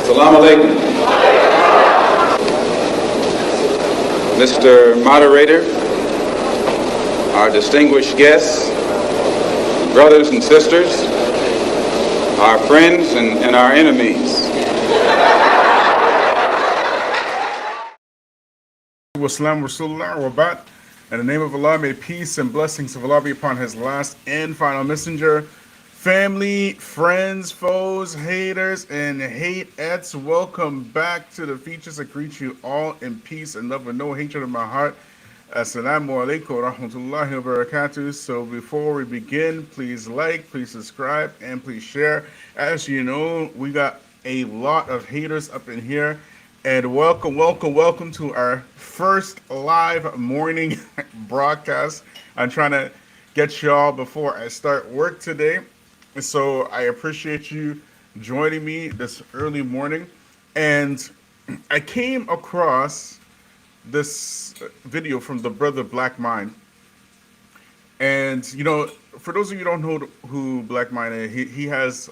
Salaam Alaikum. Mr. Moderator, our distinguished guests, brothers and sisters, our friends and our enemies. Wassalam Rasulullah wa ba'd. In the name of Allah, may peace and blessings of Allah be upon His last and final messenger. Family, friends, foes, haters, and hateettes, welcome back to the Feachaz. I greet you all in peace and love with no hatred in my heart. Assalamu alaikum wa rahmatullahi wa barakatuh. So before we begin, please like, please subscribe, and please share. As you know, we got a lot of haters up in here. And welcome to our first live morning broadcast. I'm trying to get y'all before I start work today. So I appreciate you joining me this early morning. And I came across this video from the brother Black Mind. And, you know, for those of you who don't know who Black Mind is, he has,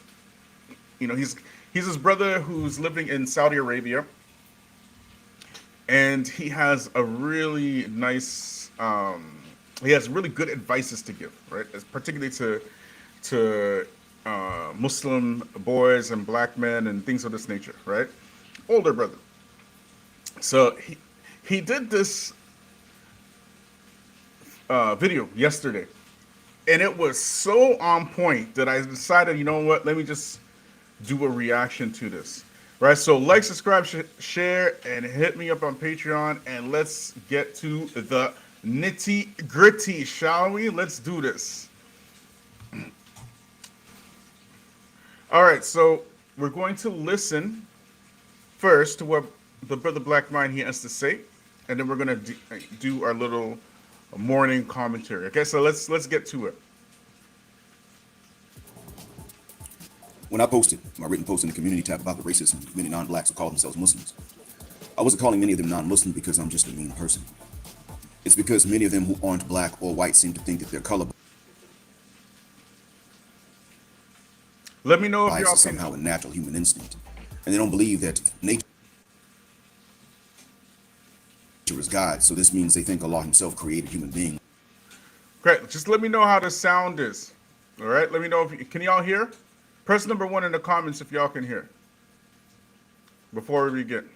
you know, he's his brother who's living in Saudi Arabia. And he has a really nice, he has really good advices to give, right? Particularly to Muslim boys and black men and things of this nature, right? Older brother. So he did this video yesterday, and it was so on point that I decided, you know what, let me just do a reaction to this. Right, so like, subscribe, share, and hit me up on Patreon, and let's get to the nitty gritty, shall we? Let's do this. All right, so we're going to listen first to what the brother Black Mind he has to say, and then we're going to do our little morning commentary. Okay, so let's get to it. When I posted my written post in the community tab about the racism many non-blacks who call themselves Muslims, I wasn't calling many of them non-Muslim because I'm just a mean person. It's because many of them who aren't black or white seem to think that their color Let me know if bias y'all is somehow a natural human instinct, and they don't believe that nature is God. So this means they think Allah Himself created human beings. Great. Just let me know how the sound is. All right. Let me know if can y'all hear. Press number 1 in the comments if y'all can hear. Before we begin,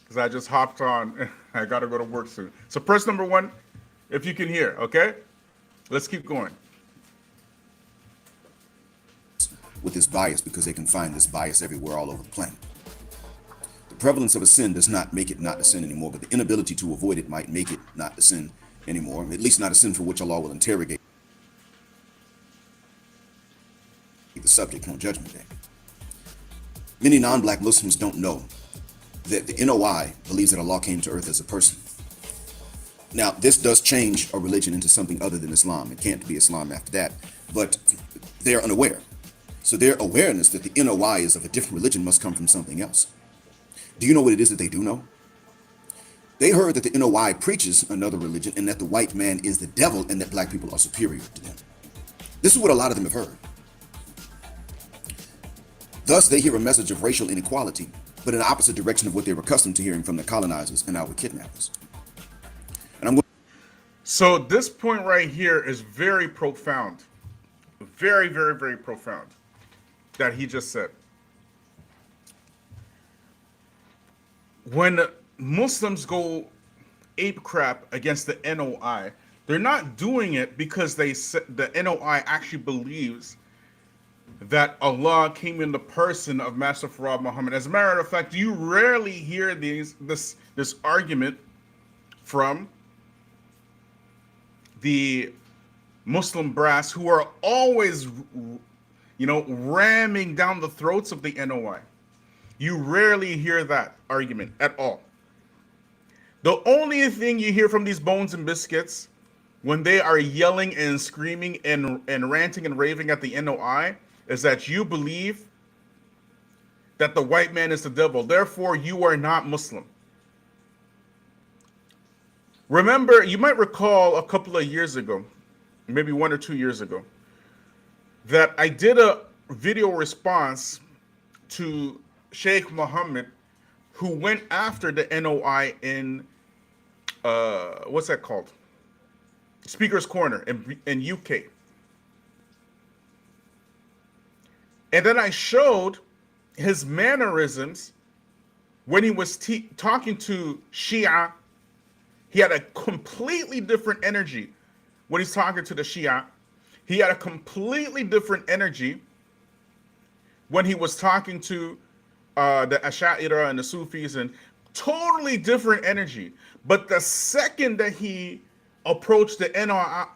because I just hopped on. I got to go to work soon. So press number 1 if you can hear. Okay. Let's keep going. With this bias because they can find this bias everywhere all over the planet. The prevalence of a sin does not make it not a sin anymore, but the inability to avoid it might make it not a sin anymore, at least not a sin for which Allah will interrogate the subject on Judgment Day. Many non-black Muslims don't know that the NOI believes that Allah came to earth as a person. Now, this does change a religion into something other than Islam. It can't be Islam after that, but they're unaware. So their awareness that the NOI is of a different religion must come from something else. Do you know what it is that they do know? They heard that the NOI preaches another religion and that the white man is the devil and that black people are superior to them. This is what a lot of them have heard. Thus, they hear a message of racial inequality, but in the opposite direction of what they were accustomed to hearing from the colonizers and our kidnappers. And So this point right here is very profound. Very, very, very profound that he just said. When Muslims go ape crap against the NOI, they're not doing it because the NOI actually believes that Allah came in the person of Master Farad Muhammad. As a matter of fact, you rarely hear this argument from the Muslim brass, who are always, you know, ramming down the throats of the NOI. You rarely hear that argument at all. The only thing you hear from these bones and biscuits when they are yelling and screaming and ranting and raving at the NOI is that you believe that the white man is the devil. Therefore, you are not Muslim. Remember, you might recall a couple of years ago, maybe 1 or 2 years ago, that I did a video response to Sheikh Mohammed, who went after the NOI in what's that called? Speaker's Corner in UK. And then I showed his mannerisms when he was talking to Shia. He had a completely different energy when he's talking to the Shia. He had a completely different energy when he was talking to the Asha'ira and the Sufis, and totally different energy. But the second that he approached the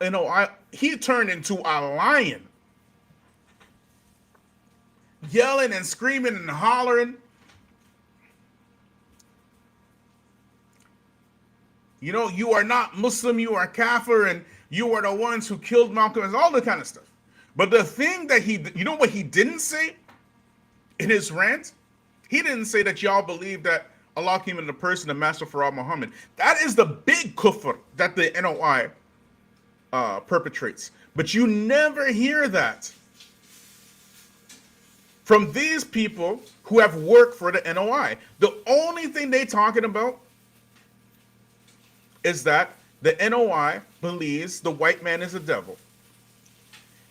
NOI, he turned into a lion, yelling and screaming and hollering. You know, you are not Muslim, you are kafir, and you are the ones who killed Malcolm, and all that kind of stuff. But the thing that you know what he didn't say in his rant? He didn't say that y'all believe that Allah came in the person of Master Farad Muhammad. That is the big kufr that the NOI perpetrates. But you never hear that from these people who have worked for the NOI. The only thing they talking about is that the NOI believes the white man is a devil,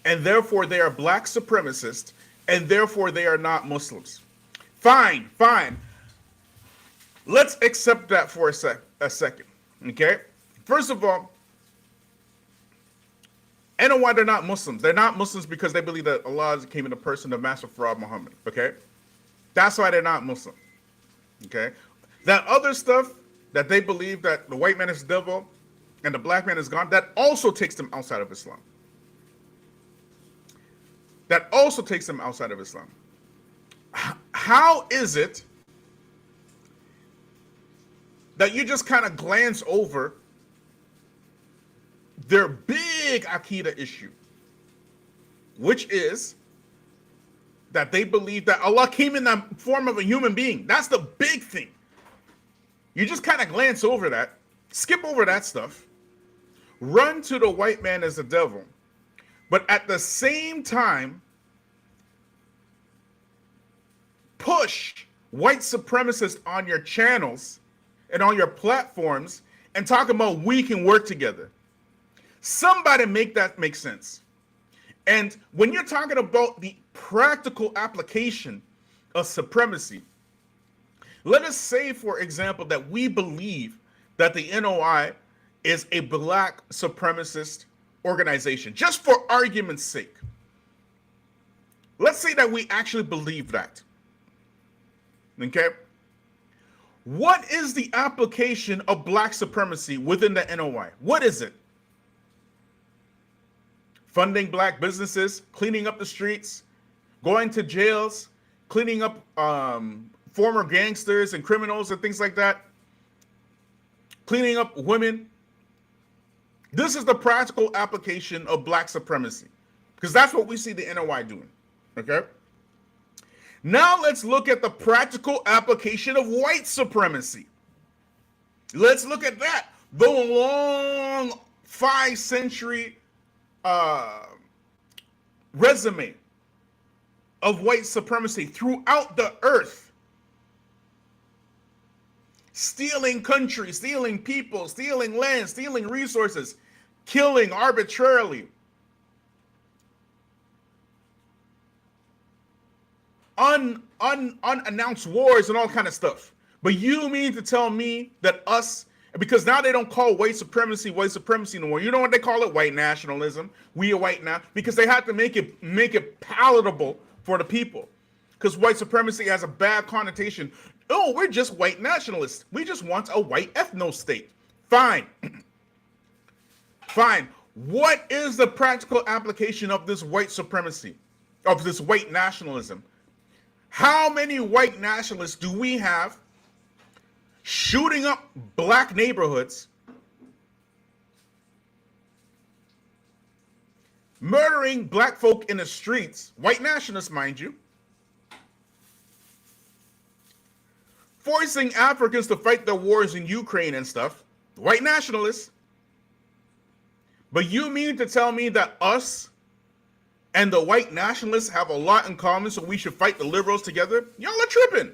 and therefore they are black supremacists, and therefore they are not Muslims. Fine. Let's accept that for a second. Okay? First of all, NOI, they're not Muslims. They're not Muslims because they believe that Allah came in the person of Master Farad Muhammad. Okay? That's why they're not Muslim. Okay? That other stuff that they believe that the white man is the devil and the black man is God, that also takes them outside of Islam. That also takes them outside of Islam. How is it that you just kind of glance over their big Aqidah issue, which is that they believe that Allah came in the form of a human being? That's the big thing. You just kind of glance over that, skip over that stuff, run to the white man as the devil, but at the same time, push white supremacists on your channels and on your platforms and talk about we can work together. Somebody make that make sense. And when you're talking about the practical application of supremacy, let us say, for example, that we believe that the NOI is a black supremacist organization, just for argument's sake. Let's say that we actually believe that. Okay? What is the application of black supremacy within the NOI? What is it? Funding black businesses, cleaning up the streets, going to jails, cleaning up former gangsters and criminals and things like that, cleaning up women. This is the practical application of black supremacy, because that's what we see the NOI doing. Okay? Now let's look at the practical application of white supremacy. Let's look at that. The long 5-century resume of white supremacy throughout the earth. Stealing countries, stealing people, stealing land, stealing resources, killing arbitrarily. Unannounced wars and all kind of stuff. But you mean to tell me that us, because now they don't call white supremacy no more. You know what they call it? White nationalism. We are white now, because they have to make it palatable for the people. Because white supremacy has a bad connotation. Oh, we're just white nationalists. We just want a white ethno state. Fine. Fine. What is the practical application of this white supremacy, of this white nationalism? How many white nationalists do we have shooting up black neighborhoods, murdering black folk in the streets, white nationalists, mind you, forcing Africans to fight their wars in Ukraine and stuff, white nationalists? But you mean to tell me that us and the white nationalists have a lot in common, so we should fight the liberals together? Y'all are tripping.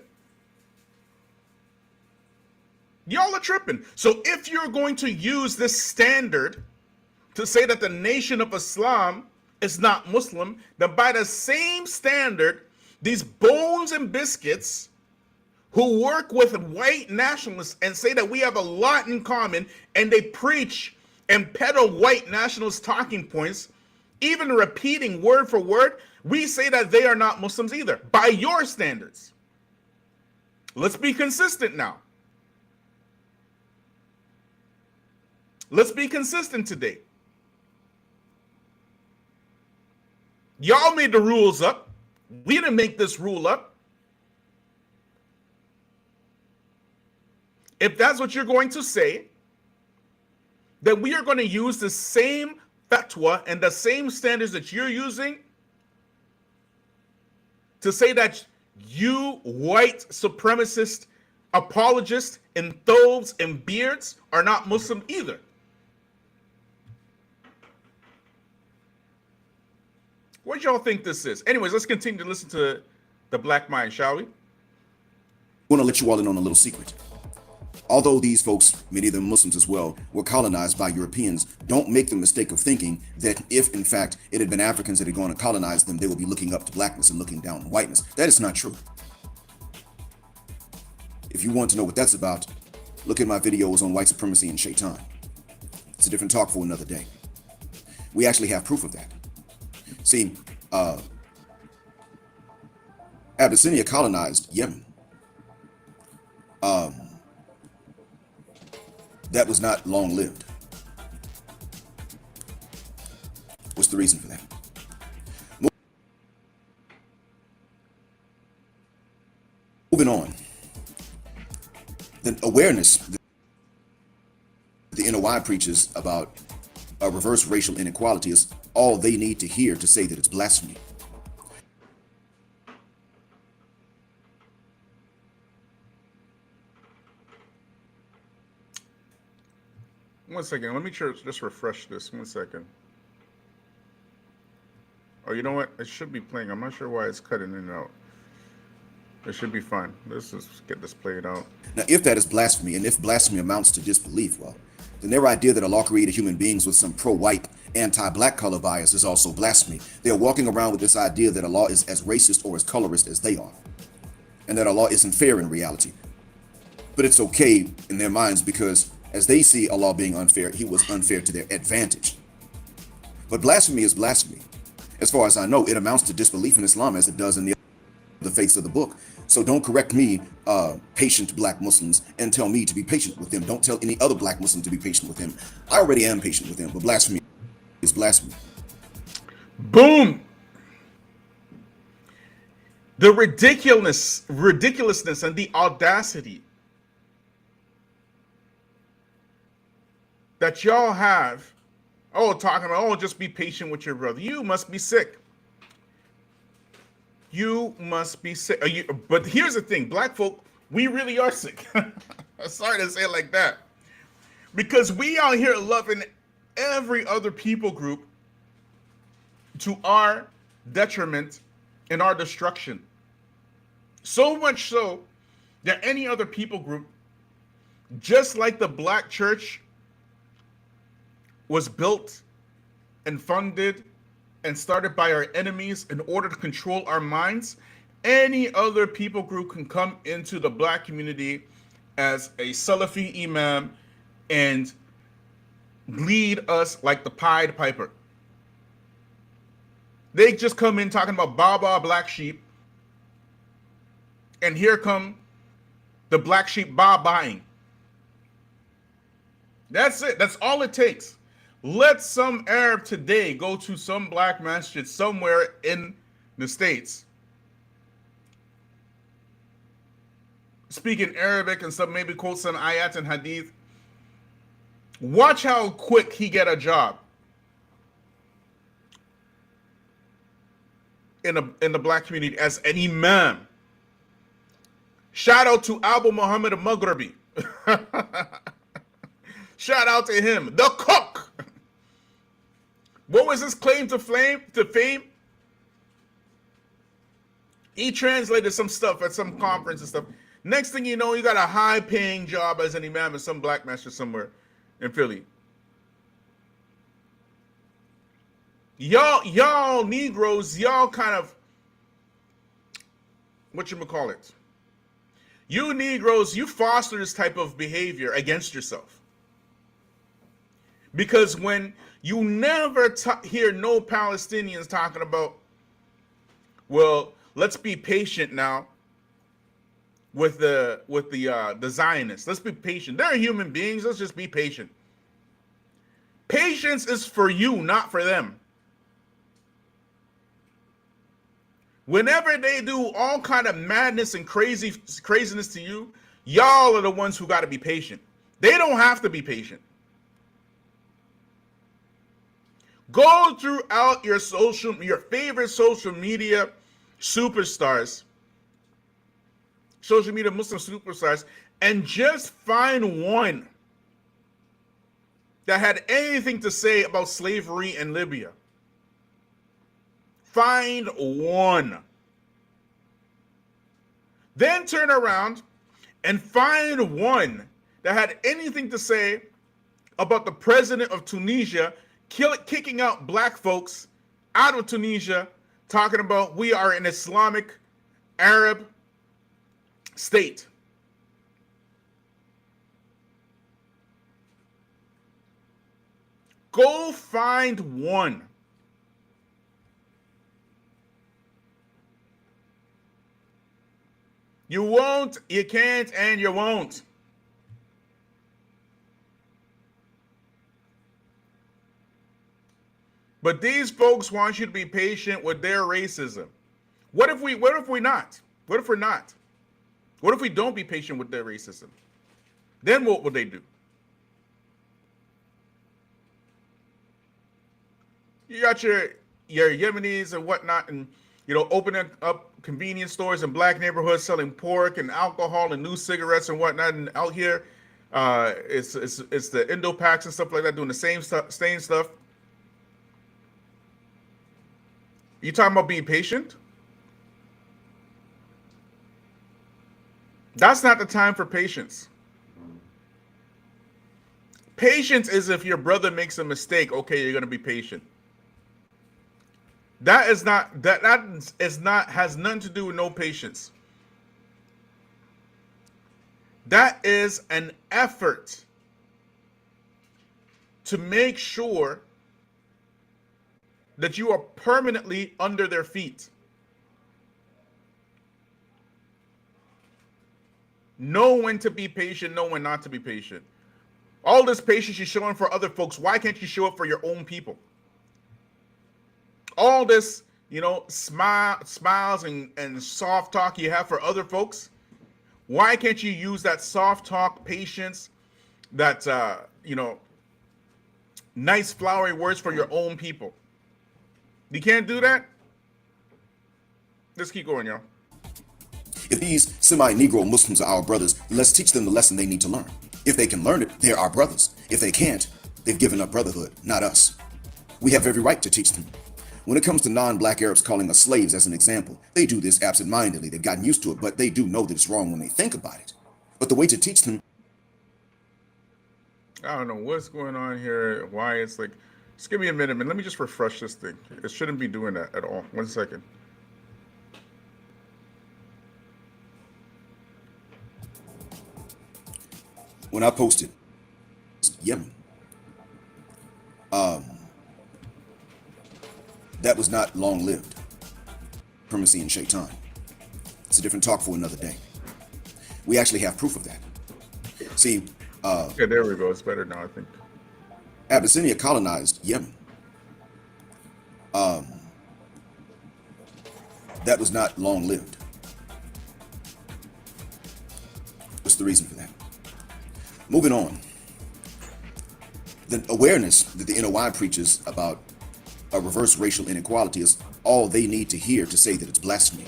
Y'all are tripping. So if you're going to use this standard to say that the Nation of Islam is not Muslim, then by the same standard, these bones and biscuits who work with white nationalists and say that we have a lot in common, and they preach and peddle white nationalist talking points, even repeating word for word, we say that they are not Muslims either, by your standards. Let's be consistent now. Let's be consistent today. Y'all made the rules up. We didn't make this rule up. If that's what you're going to say, then we are going to use the same fatwa and the same standards that you're using to say that you white supremacist apologists in thobes and beards are not Muslim either. What y'all think this is? Anyways, let's continue to listen to the Black Mind, shall we? I want to let you all in on a little secret. Although these folks, many of them Muslims as well, were colonized by Europeans, don't make the mistake of thinking that if, in fact, it had been Africans that had gone and colonized them, they would be looking up to blackness and looking down on whiteness. That is not true. If you want to know what that's about, look at my videos on white supremacy and Shaitan. It's a different talk for another day. We actually have proof of that. See, Abyssinia colonized Yemen. That was not long-lived. What's the reason for that? Moving on. The awareness that the NOI preaches about a reverse racial inequality is all they need to hear to say that it's blasphemy. One second. Let me just refresh this. 1 second. Oh, you know what? It should be playing. I'm not sure why it's cutting in and out. It should be fine. Let's just get this played out. Now, if that is blasphemy, and if blasphemy amounts to disbelief, well, then their idea that Allah created human beings with some pro-white, anti-black color bias is also blasphemy. They're walking around with this idea that Allah is as racist or as colorist as they are, and that Allah isn't fair in reality. But it's okay in their minds because as they see Allah being unfair, he was unfair to their advantage. But blasphemy is blasphemy. As far as I know, it amounts to disbelief in Islam as it does in the faiths of the book. So don't correct me, patient black Muslims, and tell me to be patient with them. Don't tell any other black Muslim to be patient with him. I already am patient with him, but blasphemy is blasphemy. Boom! The ridiculousness and the audacity that y'all have, talking about, just be patient with your brother. You must be sick. You must be sick. But here's the thing, black folk, we really are sick. Sorry to say it like that. Because we out here loving every other people group to our detriment and our destruction. So much so that any other people group, just like the black church was built and funded and started by our enemies in order to control our minds, any other people group can come into the black community as a Salafi imam and lead us like the Pied Piper. They just come in talking about Baba black sheep, and here come the black sheep Ba-buying. That's it. That's all it takes. Let some Arab today go to some black masjid somewhere in the States, speaking Arabic and some maybe quote some ayat and hadith. Watch how quick he get a job in the black community as an imam. Shout out to Abu Muhammad al-Maghribi. Shout out to him, the cook. What was his claim to fame? He translated some stuff at some conference and stuff. Next thing you know, you got a high-paying job as an imam in some black master somewhere in Philly. Y'all Negroes, y'all kind of, whatchamacallit, you Negroes, you foster this type of behavior against yourself. Because when you never hear no Palestinians talking about, well, let's be patient now with the Zionists. Let's be patient. They're human beings. Let's just be patient. Patience is for you, not for them. Whenever they do all kind of madness and craziness to you, y'all are the ones who got to be patient. They don't have to be patient. Go throughout your favorite social media superstars, social media Muslim superstars, and just find one that had anything to say about slavery in Libya. Find one. Then turn around and find one that had anything to say about the president of Tunisia kicking out black folks out of Tunisia, talking about we are an Islamic Arab state. Go find one. You won't, you can't, and you won't. But these folks want you to be patient with their racism. What if we're not? What if we're not? What if we don't be patient with their racism? Then what will they do? You got your Yemenis and whatnot, and opening up convenience stores in black neighborhoods selling pork and alcohol and new cigarettes and whatnot. And out here, it's the Indo-Pacs and stuff like that doing the same stuff. You talking about being patient? That's not the time for patience. Patience is if your brother makes a mistake, okay, you're gonna be patient. That is not has nothing to do with no patience. That is an effort to make sure that you are permanently under their feet. Know when to be patient, know when not to be patient. All this patience you're showing for other folks, why can't you show it for your own people? All this, smiles and soft talk you have for other folks, why can't you use that soft talk, patience, that, nice flowery words for your own people? You can't do that? Let's keep going, y'all. If these semi-Negro Muslims are our brothers, let's teach them the lesson they need to learn. If they can learn it, they're our brothers. If they can't, they've given up brotherhood, not us. We have every right to teach them. When it comes to non-black Arabs calling us slaves as an example, they do this absent-mindedly. They've gotten used to it, but they do know that it's wrong when they think about it. But the way to teach them... I don't know what's going on here, why it's like... Just give me a minute, man. Let me just refresh this thing. It shouldn't be doing that at all. 1 second. When I posted Yemen, that was not long-lived. Primacy and Shaitan. It's a different talk for another day. We actually have proof of that. See, yeah, there we go. It's better now, I think. Abyssinia colonized Yemen. That was not long-lived. What's the reason for that? Moving on. The awareness that the NOI preaches about a reverse racial inequality is all they need to hear to say that it's blasphemy.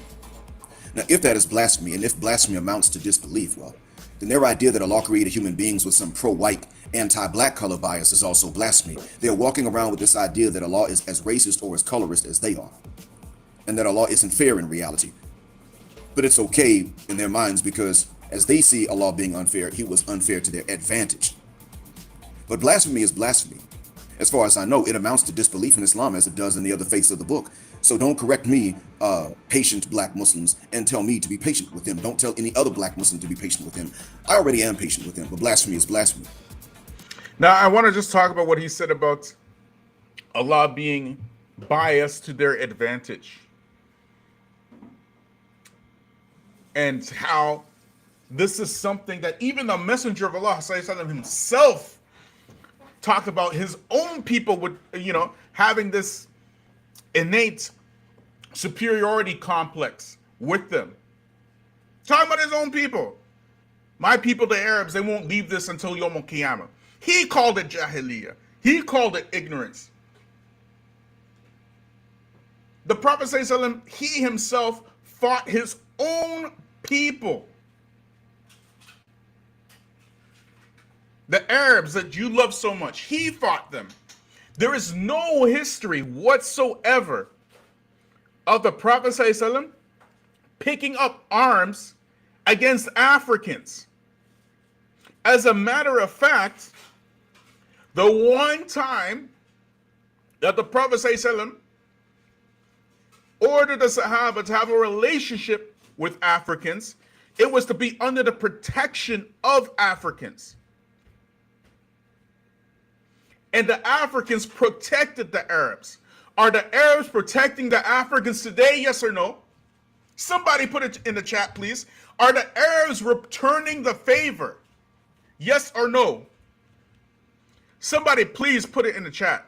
Now, if that is blasphemy, and if blasphemy amounts to disbelief, well, then their idea that Allah created human beings with some pro-white, anti-black color bias is also blasphemy. They're walking around with this idea that Allah is as racist or as colorist as they are, and that Allah isn't fair in reality. But it's okay in their minds because As they see Allah being unfair, he was unfair to their advantage. But blasphemy is blasphemy. As far as I know, it amounts to disbelief in Islam as it does in the other faiths of the book. So don't correct me, patient black Muslims, and tell me to be patient with them. Don't tell any other black Muslim to be patient with him. I already am patient with him, but blasphemy is blasphemy. Now, I want to just talk about what he said about Allah being biased to their advantage. And how this is something that even the Messenger of Allah himself talked about his own people would, having this innate superiority complex with them. Talking about his own people. My people, the Arabs, they won't leave this until Yom Al-Qiyamah. He called it Jahiliyyah. He called it ignorance. The Prophet ﷺ, he himself fought his own people. The Arabs that you love so much, he fought them. There is no history whatsoever of the Prophet ﷺ picking up arms against Africans. As a matter of fact, the one time that the Prophet ﷺ ordered the Sahaba to have a relationship with Africans, it was to be under the protection of Africans. And the Africans protected the Arabs. Are the Arabs protecting the Africans today? Yes or no? Somebody put it in the chat, please. Are the Arabs returning the favor? Yes or no? Somebody please put it in the chat.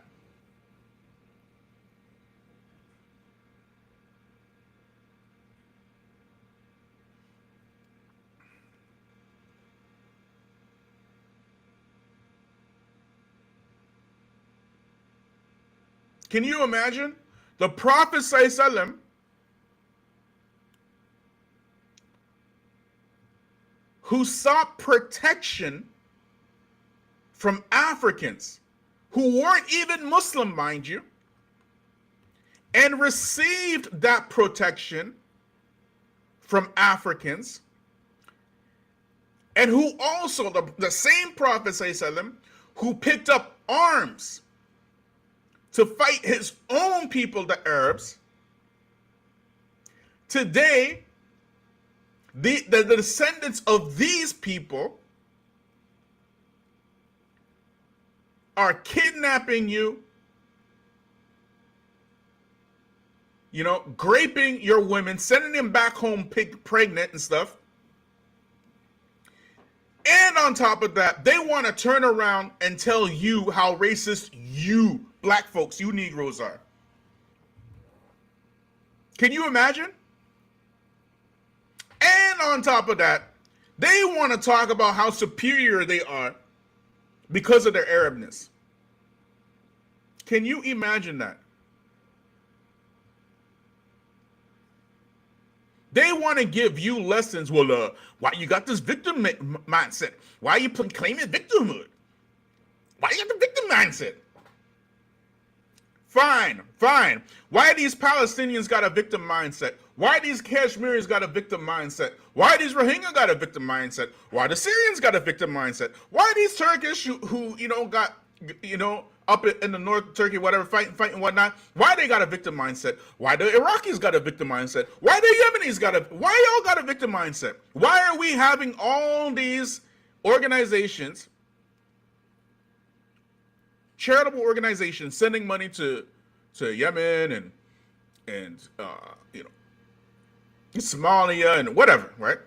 Can you imagine? The Prophet ﷺ who sought protection from Africans who weren't even Muslim, mind you, and received that protection from Africans, and who also, the same Prophet ﷺ who picked up arms to fight his own people, the Arabs. Today, the descendants of these people are kidnapping you, raping your women, sending them back home pregnant and stuff. And on top of that, they want to turn around and tell you how racist you, black folks, you Negroes are. Can you imagine? And on top of that, they want to talk about how superior they are because of their Arabness. Can you imagine that? They want to give you lessons. Well, why you got this victim mindset? Why are you claiming victimhood? Why you got the victim mindset? Fine. Why these Palestinians got a victim mindset? Why these Kashmiris got a victim mindset? Why these Rohingya got a victim mindset? Why the Syrians got a victim mindset? Why these Turkish who got up in the north, Turkey, whatever, fighting whatnot, why they got a victim mindset? Why the Iraqis got a victim mindset? Why the Yemenis why y'all got a victim mindset? Why are we having all these organizations, charitable organizations, sending money to Yemen and Somalia and whatever, right?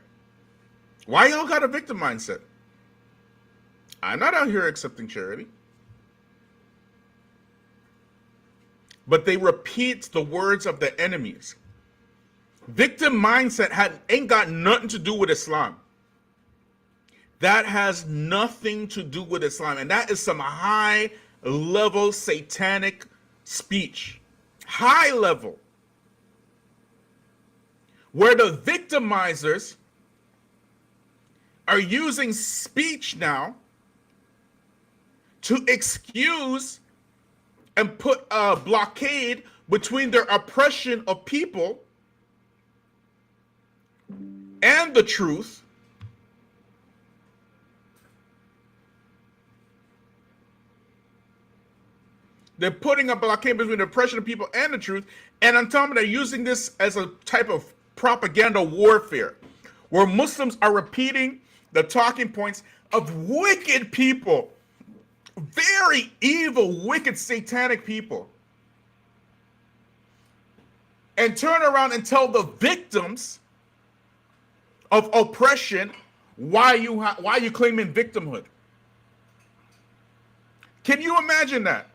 Why y'all got a victim mindset? I'm not out here accepting charity. But they repeat the words of the enemies. Victim mindset ain't got nothing to do with Islam. That has nothing to do with Islam. And that is some high level satanic speech. High level. Where the victimizers are using speech now to excuse and put a blockade between their oppression of people and the truth, They're putting a blockade between the oppression of people and the truth. And on top of that, they're using this as a type of propaganda warfare, where Muslims are repeating the talking points of wicked people, very evil, wicked, satanic people, and turn around and tell the victims of oppression why you claiming victimhood. Can you imagine that?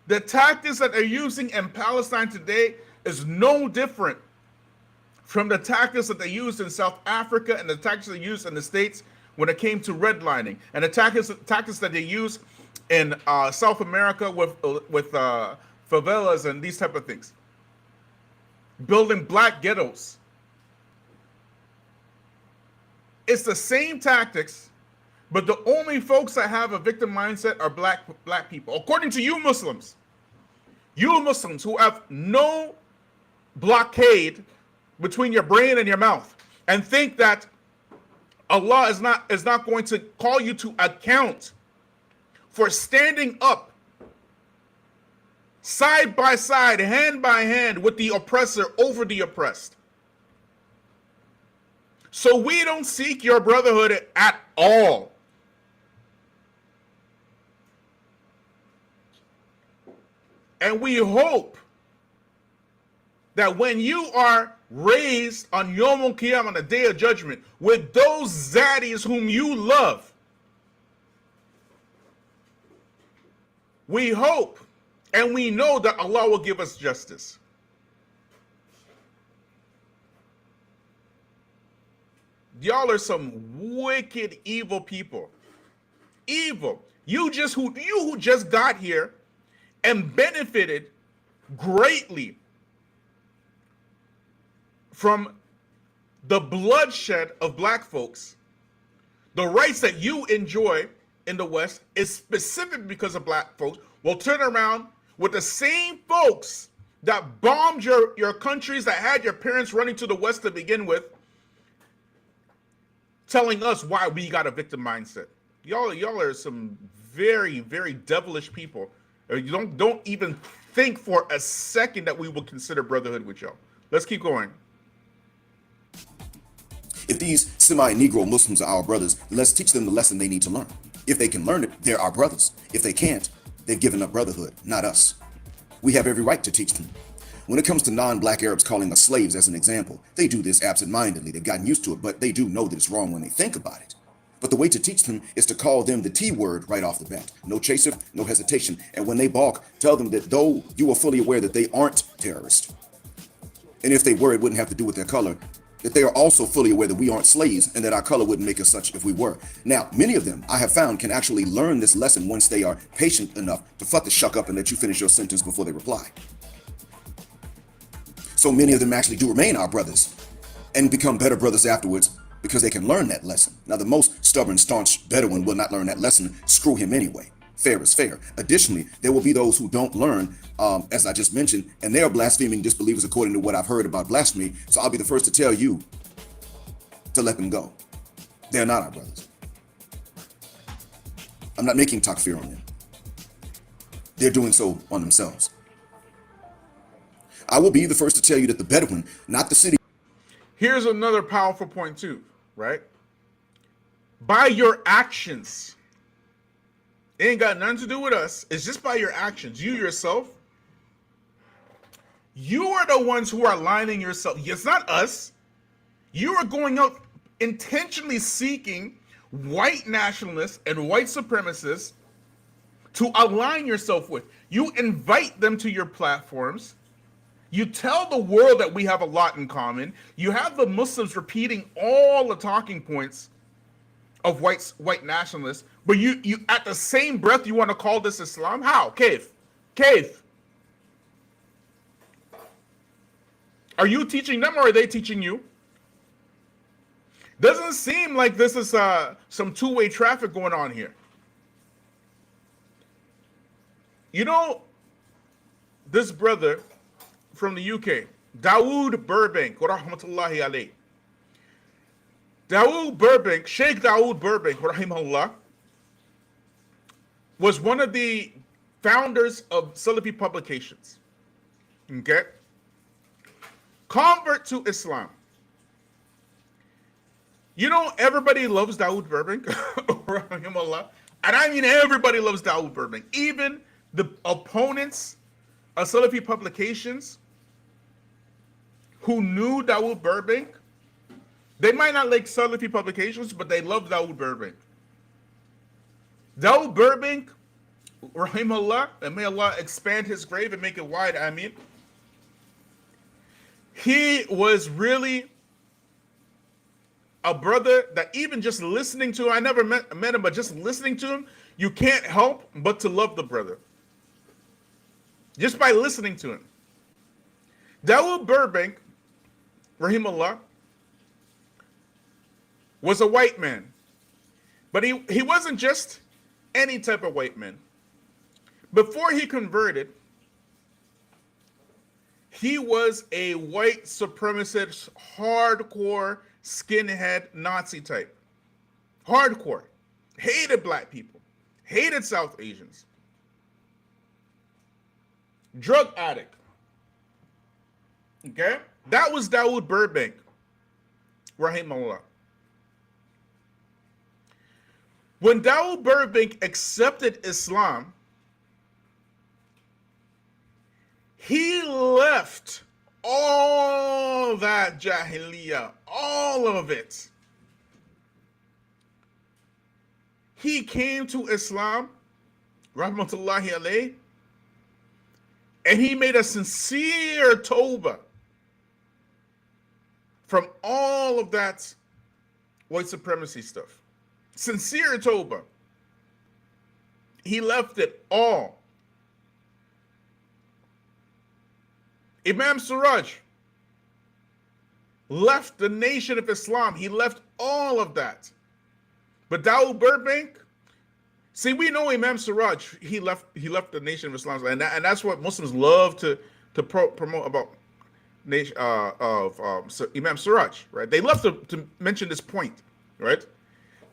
The tactics that they're using in Palestine today is no different from the tactics that they used in South Africa and the tactics they used in the States when it came to redlining, and the tactics that they use in South America with favelas and these type of things, building black ghettos. It's the same tactics, but the only folks that have a victim mindset are black people. According to you Muslims who have no blockade between your brain and your mouth, and think that Allah is not going to call you to account for standing up side by side, hand by hand with the oppressor over the oppressed. So we don't seek your brotherhood at all. And we hope that when you are raised on Yom Qiyamah, on the day of judgment, with those zaddies whom you love, we hope and we know that Allah will give us justice. Y'all are some wicked, evil people. Evil. You who just got here and benefited greatly from the bloodshed of black folks. The rights that you enjoy in the West is specific because of black folks, will turn around with the same folks that bombed your countries, that had your parents running to the West to begin with, telling us why we got a victim mindset. Y'all are some very, very devilish people. You don't even think for a second that we will consider brotherhood with y'all. Let's keep going. If these semi-Negro Muslims are our brothers, let's teach them the lesson they need to learn. If they can learn it, they're our brothers. If they can't, they've given up brotherhood, not us. We have every right to teach them. When it comes to non-black Arabs calling us slaves as an example, they do this absent-mindedly. They've gotten used to it, but they do know that it's wrong when they think about it. But the way to teach them is to call them the T word right off the bat. No chaser, no hesitation. And when they balk, tell them that though you are fully aware that they aren't terrorists, and if they were, it wouldn't have to do with their color, that they are also fully aware that we aren't slaves and that our color wouldn't make us such if we were. Now, many of them I have found can actually learn this lesson once they are patient enough to fuck the shuck up and let you finish your sentence before they reply. So many of them actually do remain our brothers and become better brothers afterwards because they can learn that lesson. Now, the most stubborn, staunch Bedouin will not learn that lesson. Screw him anyway. Fair is fair. Additionally, there will be those who don't learn, as I just mentioned, and they are blaspheming disbelievers according to what I've heard about blasphemy. So I'll be the first to tell you to let them go. They're not our brothers. I'm not making takfir on them. They're doing so on themselves. I will be the first to tell you that the Bedouin, not the city. Here's another powerful point too, right? By your actions. It ain't got nothing to do with us. It's just by your actions. You yourself, you are the ones who are aligning yourself. It's not us. You are going out intentionally seeking white nationalists and white supremacists to align yourself with. You invite them to your platforms. You tell the world that we have a lot in common. You have the Muslims repeating all the talking points of white nationalists, but you at the same breath you want to call this Islam? How? Kaif. Are you teaching them or are they teaching you? Doesn't seem like this is some two-way traffic going on here. You know, this brother from the UK, Dawood Burbank, rahmatullahi alayh, Dawood Burbank, Sheikh Dawood Burbank, rahimahullah, was one of the founders of Salafi publications. Okay? Convert to Islam. You know, everybody loves Dawood Burbank, rahimahullah. And I mean everybody loves Dawood Burbank. Even the opponents of Salafi publications who knew Dawood Burbank, they might not like Salafi publications, but they love Dawood Burbank. Dawood Burbank, rahimahullah, and may Allah expand his grave and make it wide, I mean, he was really a brother that even just listening to him, I never met him, but just listening to him, you can't help but to love the brother. Just by listening to him. Dawood Burbank, rahimahullah, was a white man. But he wasn't just any type of white man. Before he converted, he was a white supremacist, hardcore, skinhead, Nazi type. Hardcore. Hated black people. Hated South Asians. Drug addict. Okay? That was Dawood Burbank, rahimahullah. When Dawood Burbank accepted Islam, he left all that jahiliyyah, all of it. He came to Islam, rahmatullahi alayh, and he made a sincere tawbah from all of that white supremacy stuff. Sincere tawbah. He left it all. Imam Suraj left the nation of Islam. He left all of that. But Dawood Burbank, see, we know Imam Suraj, he left the nation of Islam, and that's what Muslims love to promote about nation Imam Suraj, right? They love to mention this point, right?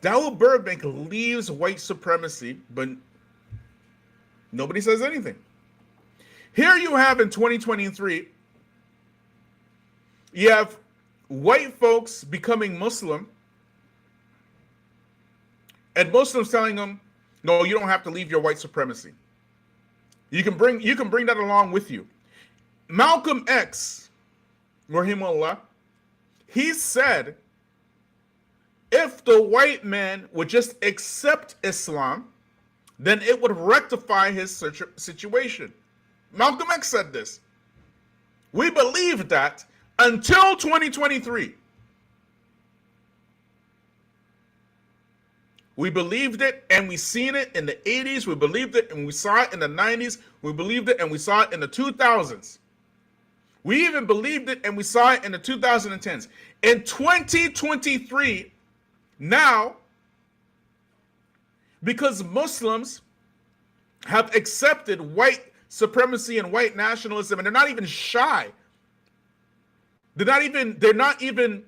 Dawood Burbank leaves white supremacy, but nobody says anything. Here you have in 2023, you have white folks becoming Muslim, and Muslims telling them, no, you don't have to leave your white supremacy. You can bring that along with you. Malcolm X, rahimahullah, he said, if the white man would just accept Islam, then it would rectify his situation. Malcolm X said this. We believed that until 2023. We believed it and we seen it in the 80s. We believed it and we saw it in the 90s. We believed it and we saw it in the 2000s. We even believed it and we saw it in the 2010s. In 2023, now, because Muslims have accepted white supremacy and white nationalism, and they're not even shy. They're not even,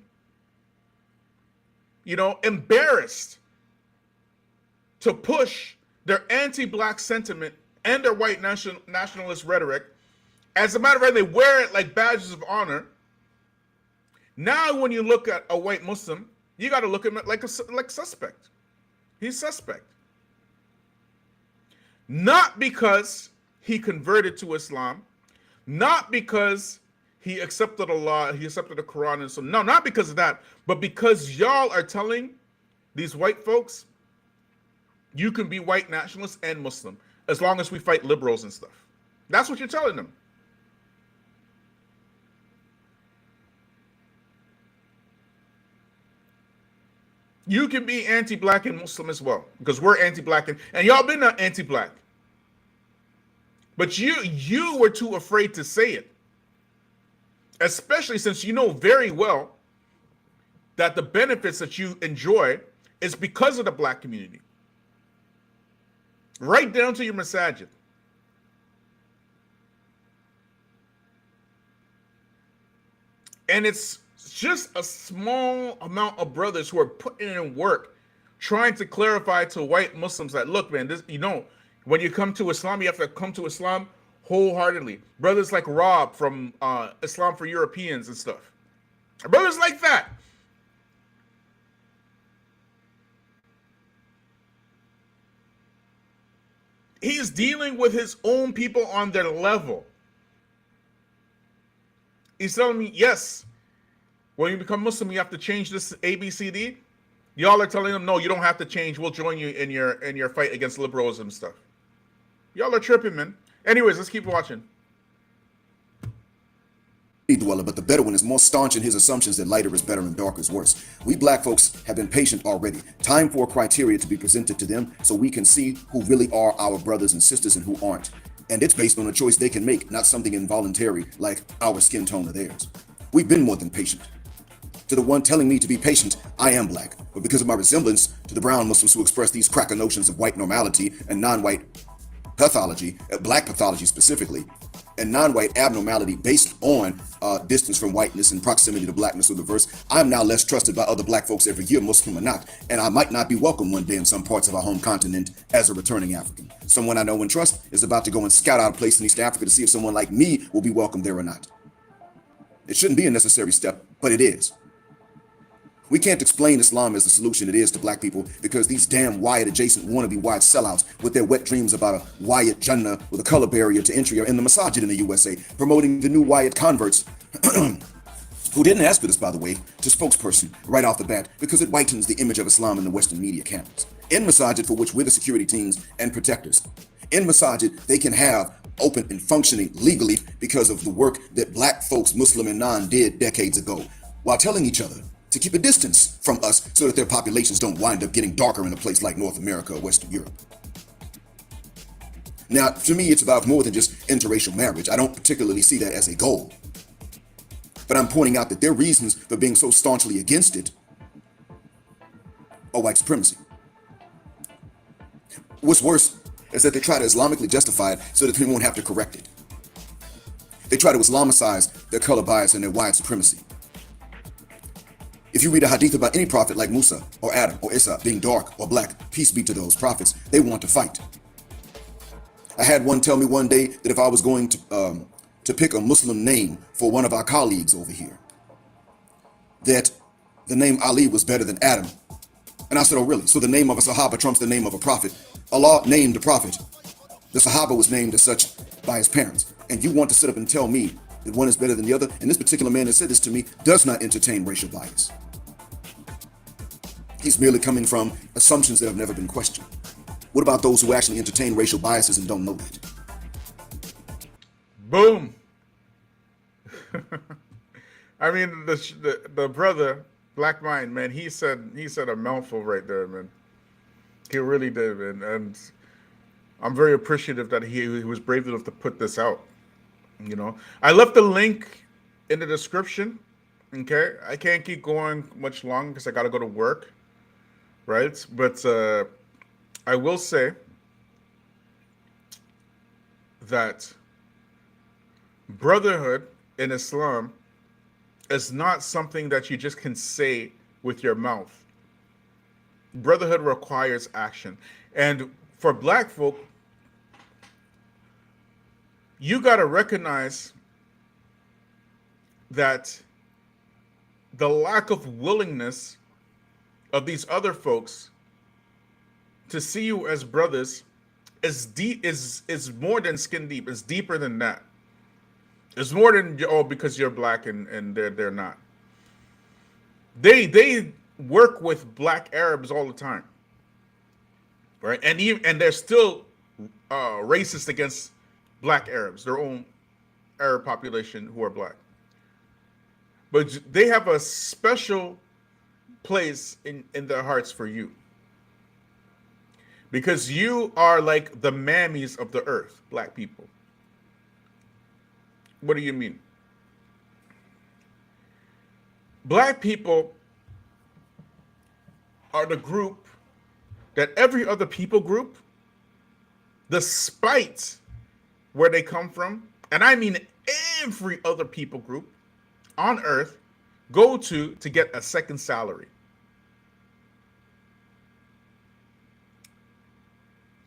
embarrassed to push their anti-black sentiment and their white nationalist rhetoric. As a matter of fact, they wear it like badges of honor. Now, when you look at a white Muslim, you got to look at him like suspect. He's suspect. Not because he converted to Islam, not because he accepted Allah, he accepted the Quran and so. No, not because of that, but because y'all are telling these white folks, you can be white nationalist and Muslim as long as we fight liberals and stuff. That's what you're telling them. You can be anti-black and Muslim as well, because we're anti-black and y'all been anti-black. But you were too afraid to say it, especially since you know very well that the benefits that you enjoy is because of the black community. Right down to your masajid. And it's just a small amount of brothers who are putting in work, trying to clarify to white Muslims that, look, man, this, when you come to Islam, you have to come to Islam wholeheartedly. Brothers like Rob from Islam for Europeans and stuff. Brothers like that. He's dealing with his own people on their level. He's telling me, yes, when you become Muslim, you have to change this A, B, C, D. Y'all are telling him, no, you don't have to change. We'll join you in your fight against liberalism stuff. Y'all are tripping, man. Anyways, let's keep watching. Dweller, but the better one is more staunch in his assumptions that lighter is better and darker is worse. We black folks have been patient already. Time for a criteria to be presented to them so we can see who really are our brothers and sisters and who aren't. And it's based on a choice they can make, not something involuntary like our skin tone or theirs. We've been more than patient. To the one telling me to be patient, I am black, but because of my resemblance to the brown Muslims who express these cracker notions of white normality and non-white pathology, black pathology specifically, and non-white abnormality based on distance from whiteness and proximity to blackness or the verse, I'm now less trusted by other black folks every year, Muslim or not, and I might not be welcome one day in some parts of our home continent as a returning African. Someone I know and trust is about to go and scout out a place in East Africa to see if someone like me will be welcome there or not. It shouldn't be a necessary step, but it is. We can't explain Islam as the solution it is to black people because these damn Wyatt-adjacent wannabe Wyatt sellouts with their wet dreams about a Wyatt Jannah with a color barrier to entry are in the masajid in the USA, promoting the new Wyatt converts, who didn't ask for this, by the way, to spokesperson right off the bat because it whitens the image of Islam in the Western media cameras. In masajid, for which we're the security teams and protectors, in masajid, they can have open and functioning legally because of the work that black folks, Muslim and non, did decades ago, while telling each other to keep a distance from us so that their populations don't wind up getting darker in a place like North America or Western Europe. Now, to me, it's about more than just interracial marriage. I don't particularly see that as a goal. But I'm pointing out that their reasons for being so staunchly against it are white supremacy. What's worse is that they try to Islamically justify it so that we won't have to correct it. They try to Islamicize their color bias and their white supremacy. If you read a hadith about any prophet like Musa or Adam or Isa being dark or black, peace be to those prophets, they want to fight. I had one tell me one day that if I was going to pick a Muslim name for one of our colleagues over here, that the name Ali was better than Adam. And I said, oh really? So the name of a Sahaba trumps the name of a prophet. Allah named a prophet. The Sahaba was named as such by his parents. And you want to sit up and tell me that one is better than the other? And this particular man that said this to me does not entertain racial bias. He's merely coming from assumptions that have never been questioned. What about those who actually entertain racial biases and don't know that? Boom. I mean, the brother, Black Mind, man, he said a mouthful right there, man. He really did, man. And I'm very appreciative that he was brave enough to put this out. I left the link in the description. Okay, I can't keep going much longer because I gotta go to work. Right, but I will say that brotherhood in Islam is not something that you just can say with your mouth. Brotherhood requires action. And for black folk, you got to recognize that the lack of willingness of these other folks to see you as brothers is deep, is more than skin deep. It's deeper than that. It's more than, oh, because you're black and they're not. They work with black Arabs all the time, right? And they're still racist against black Arabs, their own Arab population who are black. But they have a special place in their hearts for you, because you are like the mammies of the earth, black people. What do you mean? Black people are the group that every other people group, despite where they come from, and I mean every other people group on earth, go to get a second salary.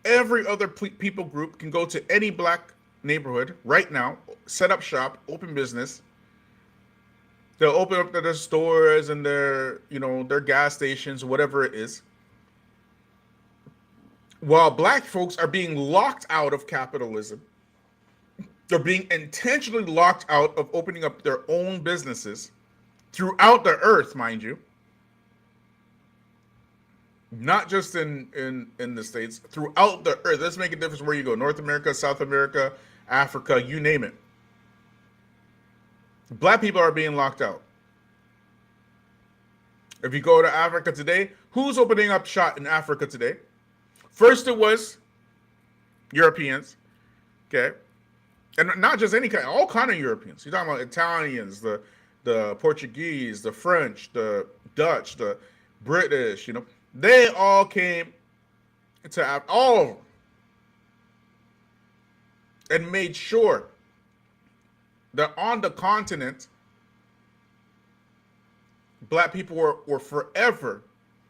Every other people group can go to any black neighborhood right now, set up shop, open business. They'll open up their stores and their gas stations, whatever it is. While black folks are being locked out of capitalism, they're being intentionally locked out of opening up their own businesses throughout the earth, mind you. Not just in the States, throughout the earth. Let's make a difference where you go. North America, South America, Africa, you name it. Black people are being locked out. If you go to Africa today, who's opening up shop in Africa today? First it was Europeans, okay? And not just any kind, all kind of Europeans. You're talking about Italians, the Portuguese, the French, the Dutch, the British, They all came to all of them and made sure that on the continent, black people were forever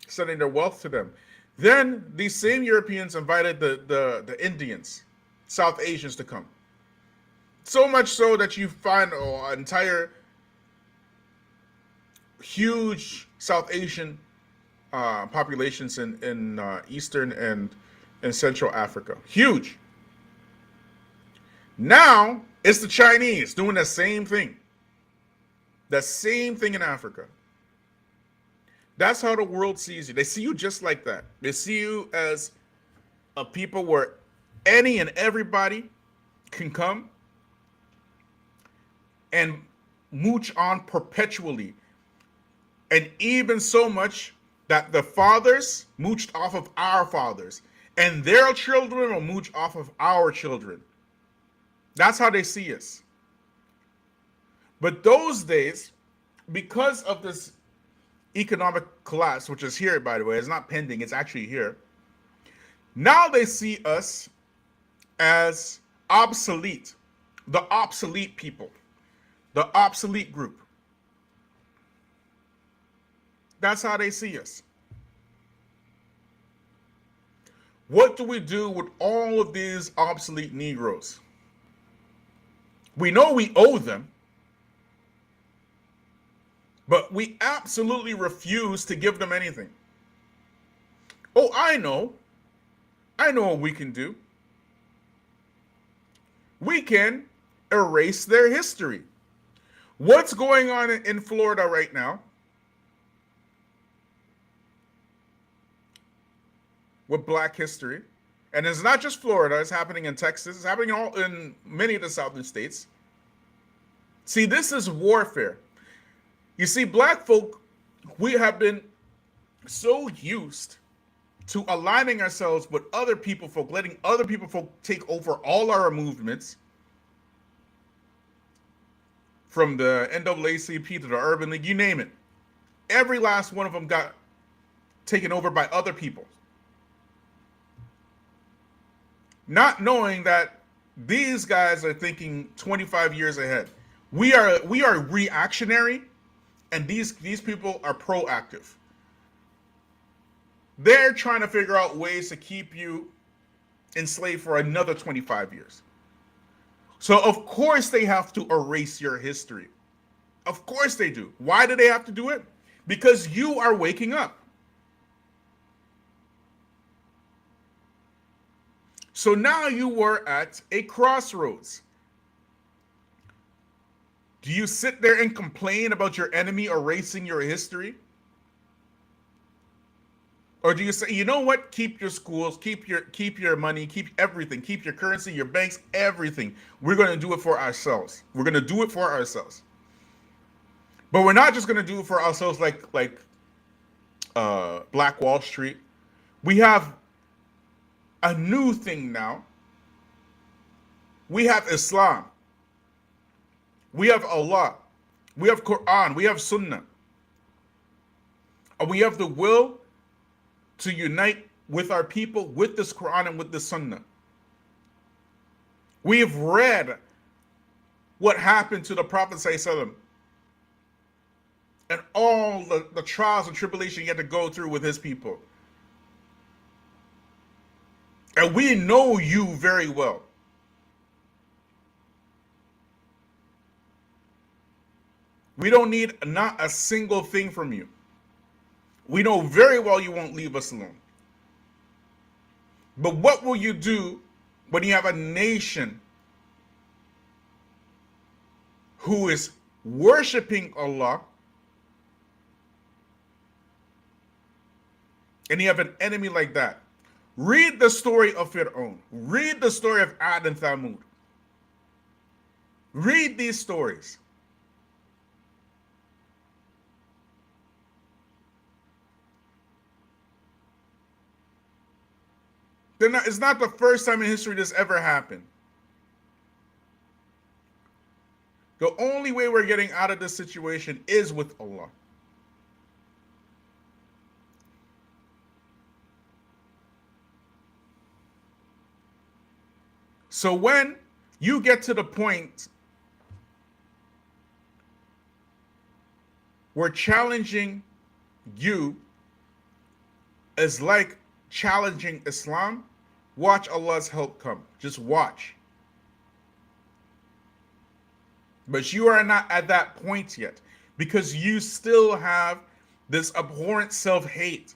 sending their wealth to them. Then these same Europeans invited the Indians, South Asians to come. So much so that you find an entire huge South Asian populations in Eastern and Central Africa. Huge. Now it's the Chinese doing the same thing. The same thing in Africa. That's how the world sees you. They see you just like that. They see you as a people where any and everybody can come and mooch on perpetually. And even so much that the fathers mooched off of our fathers, and their children will mooch off of our children. That's how they see us. But those days, because of this economic collapse, which is here, by the way, it's not pending, it's actually here. Now they see us as obsolete, the obsolete people, the obsolete group. That's how they see us. What do we do with all of these obsolete Negroes? We know we owe them, but we absolutely refuse to give them anything. Oh, I know what we can do. We can erase their history. What's going on in Florida right now with Black history? And it's not just Florida, it's happening in Texas, it's happening in many of the southern states. See, this is warfare. You see, black folk, we have been so used to aligning ourselves with other people folk, letting other people folk take over all our movements, from the NAACP to the Urban League, you name it. Every last one of them got taken over by other people. Not knowing that these guys are thinking 25 years ahead. We are reactionary, and these people are proactive. They're trying to figure out ways to keep you enslaved for another 25 years. So of course they have to erase your history. Of course they do. Why do they have to do it? Because you are waking up. So now you were at a crossroads. Do you sit there and complain about your enemy erasing your history? Or do you say, you know what? Keep your schools, keep your money, keep everything, keep your currency, your banks, everything. We're going to do it for ourselves. We're going to do it for ourselves. But we're not just going to do it for ourselves like Black Wall Street. We have a new thing now. We have Islam. We have Allah. We have Quran. We have Sunnah. And we have the will to unite with our people with this Quran and with the Sunnah. We have read what happened to the Prophet ﷺ and all the trials and tribulation he had to go through with his people. And we know you very well. We don't need not a single thing from you. We know very well you won't leave us alone. But what will you do when you have a nation who is worshiping Allah and you have an enemy like that? Read the story of Fir'aun. Read the story of Ad and Thamud. Read these stories. It's not the first time in history this ever happened. The only way we're getting out of this situation is with Allah. So when you get to the point where challenging you is like challenging Islam, watch Allah's help come. Just watch. But you are not at that point yet because you still have this abhorrent self-hate.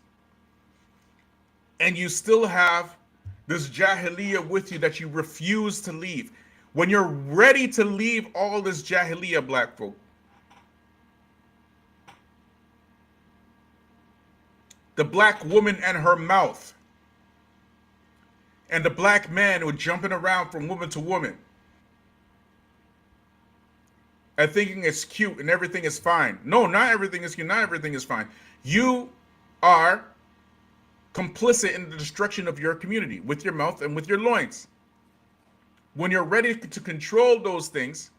And you still have this jahiliyyah with you that you refuse to leave. When you're ready to leave all this jahiliyyah, black folk, the black woman and her mouth, and the black man who jumping around from woman to woman, and thinking it's cute and everything is fine. No, not everything is cute, not everything is fine. You are complicit in the destruction of your community with your mouth and with your loins. When you're ready to control those things,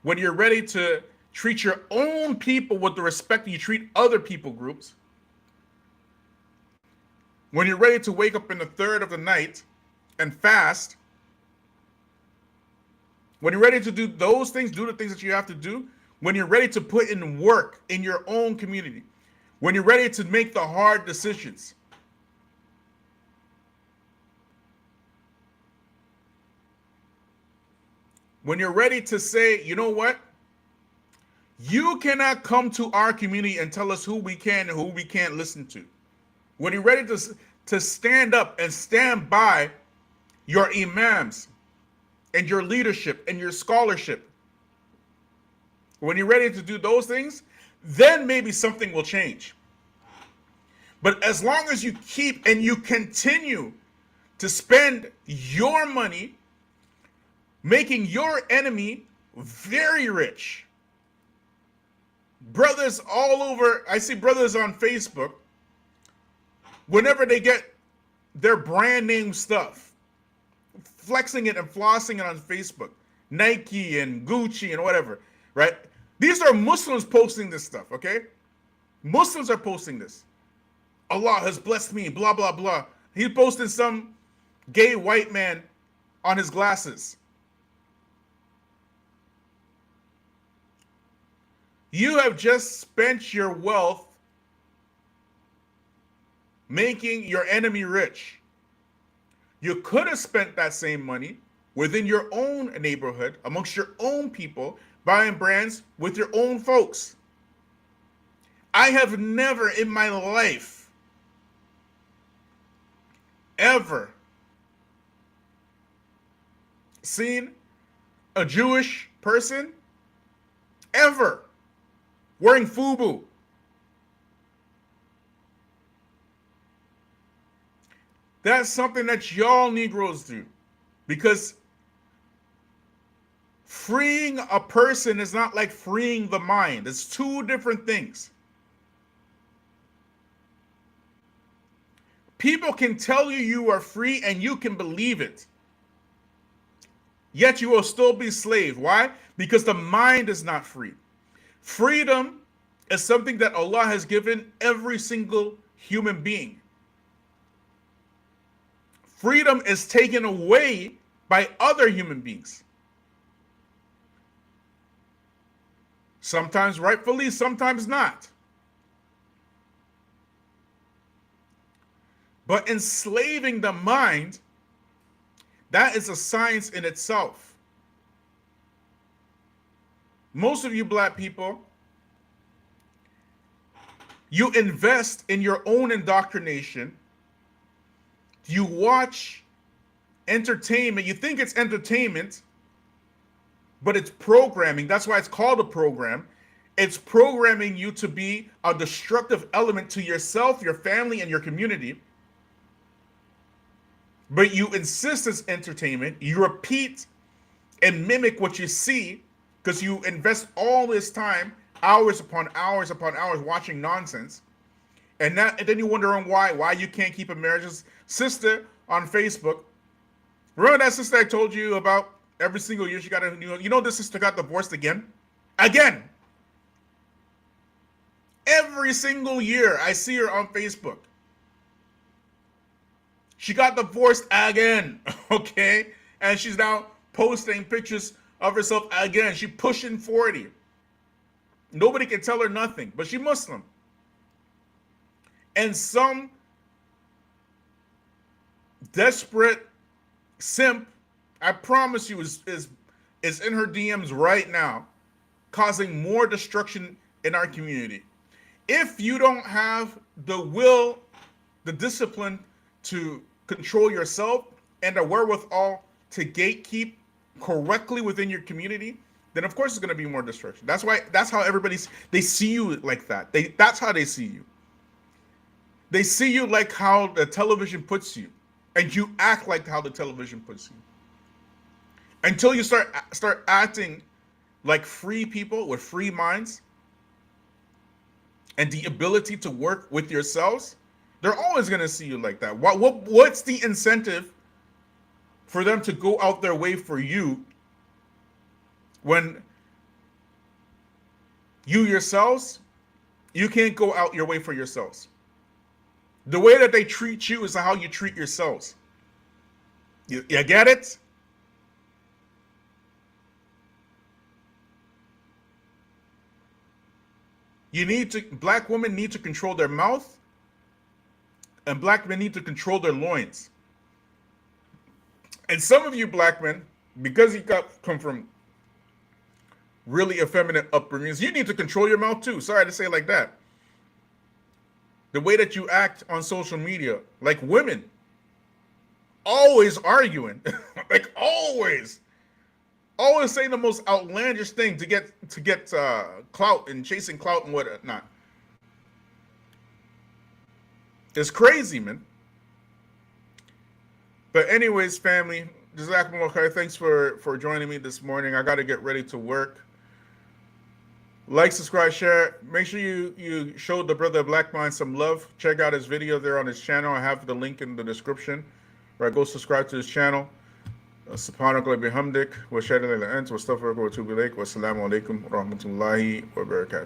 when you're ready to treat your own people with the respect that you treat other people groups, when you're ready to wake up in the third of the night and fast, when you're ready to do those things, do the things that you have to do, when you're ready to put in work in your own community, when you're ready to make the hard decisions, when you're ready to say, you know what? You cannot come to our community and tell us who we can and who we can't listen to. When you're ready to stand up and stand by your imams and your leadership and your scholarship, when you're ready to do those things, then maybe something will change. But as long as you keep and you continue to spend your money making your enemy very rich, brothers all over, I see brothers on Facebook, whenever they get their brand name stuff, flexing it and flossing it on Facebook, Nike and Gucci and whatever, right? These are Muslims posting this stuff, okay? Muslims are posting this. Allah has blessed me, blah, blah, blah. He posted some gay white man on his glasses. You have just spent your wealth making your enemy rich. You could have spent that same money within your own neighborhood, amongst your own people, buying brands with your own folks. I have never in my life ever seen a Jewish person ever wearing FUBU. That's something that y'all Negroes do. Because freeing a person is not like freeing the mind. It's two different things. People can tell you you are free and you can believe it. Yet you will still be slave. Why? Because the mind is not free. Freedom is something that Allah has given every single human being. Freedom is taken away by other human beings. Sometimes rightfully, sometimes not. But enslaving the mind, that is a science in itself. Most of you black people, you invest in your own indoctrination. You watch entertainment. You think it's entertainment, but it's programming. That's why it's called a program. It's programming you to be a destructive element to yourself, your family, and your community. But you insist it's entertainment. You repeat and mimic what you see because you invest all this time, hours upon hours upon hours, watching nonsense. And then you wonder why you can't keep a marriage. Sister on Facebook, remember that sister I told you about? Every single year she got a new. You know this sister got divorced again? Again. Every single year I see her on Facebook. She got divorced again, okay? And she's now posting pictures of herself again. She pushing 40. Nobody can tell her nothing, but she Muslim. And some desperate simp, I promise you, is in her DMs right now, causing more destruction in our community. If you don't have the will, the discipline to control yourself and the wherewithal to gatekeep correctly within your community, then of course it's going to be more destruction. That's how they see you like that. That's how they see you. They see you like how the television puts you, and you act like how the television puts you. Until you start acting like free people with free minds and the ability to work with yourselves, they're always going to see you like that. What's the incentive for them to go out their way for you when you yourselves, you can't go out your way for yourselves? The way that they treat you is how you treat yourselves. You get it? Black women need to control their mouth, and black men need to control their loins. And some of you black men, because you come from really effeminate upbringings, you need to control your mouth too. Sorry to say it like that. The way that you act on social media, like women, always arguing, like always saying the most outlandish thing to get clout and chasing clout and whatnot. It's crazy, man. But anyways, family, Jazakumullah khair. Thanks for joining me this morning. I got to get ready to work. Like, subscribe, share. Make sure you show the brother Black Mind some love. Check out his video there on his channel. I have the link in the description. Right, go subscribe to his channel. Subhanakallah bihamdik. Wa shahada ila ant. Wa astaghfiruka wa atubu ilaik. Wa assalamu alaikum wa rahmatullahi wa barakatuh.